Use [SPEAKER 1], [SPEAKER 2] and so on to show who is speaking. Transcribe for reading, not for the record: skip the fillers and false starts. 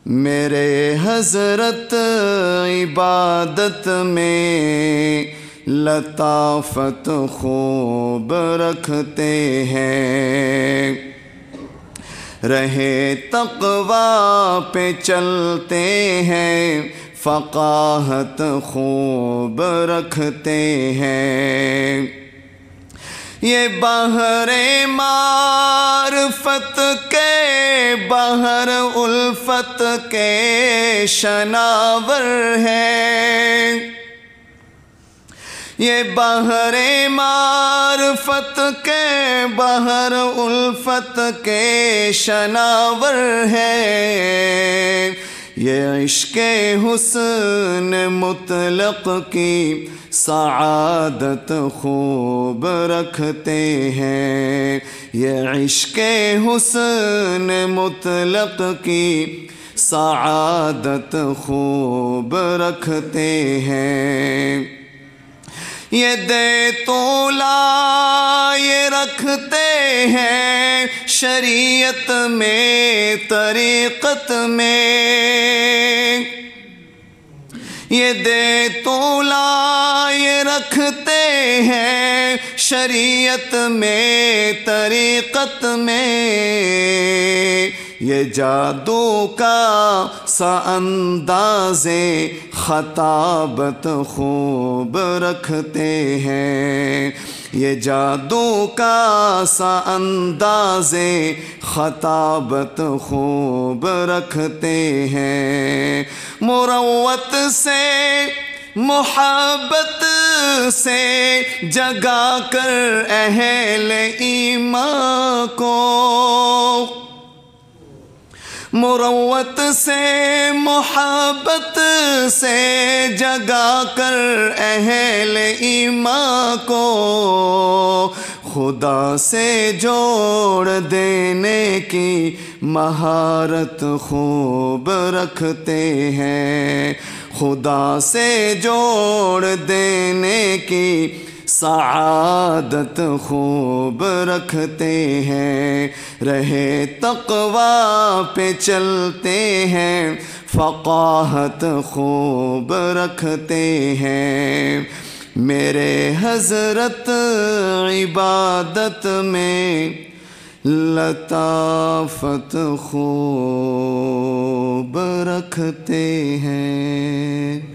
[SPEAKER 1] मेरे हज़रत इबादत में लताफ़त खूब रखते हैं, रहे तक़वा पे चलते हैं, फ़क़ाहत खूब रखते हैं। ये बहरे मारफत के बहर उल्फत के शनावर है, ये बहरे मारफत के बहर उल्फत के शनावर है। ये इश्क़े हुस्न मुतलक़ की सआदत खूब रखते हैं, ये इश्क़े हुस्न मुतलक़ की सआदत खूब रखते हैं। ये दे तोला ये रखते हैं शरीयत में तरीक़त में, ये दे तोला ये रखते हैं शरीयत में तरीक़त में। ये जादू का सा अंदाज़े ख़ताबत खूब रखते हैं, ये जादू का सा अंदाज़े ख़ताबत खूब रखते हैं। मुरव्वत से मोहब्बत से जगा कर अहले ईमान को, मुरव्वत से मोहब्बत से जगा कर अहले ईमान को खुदा से जोड़ देने की महारत खूब रखते हैं, खुदा से जोड़ देने की सआदत खूब रखते हैं। रहे तक़वा पे चलते हैं, फ़क़ाहत खूब रखते हैं। मेरे हज़रत इबादत में लताफ़त खूब रखते हैं।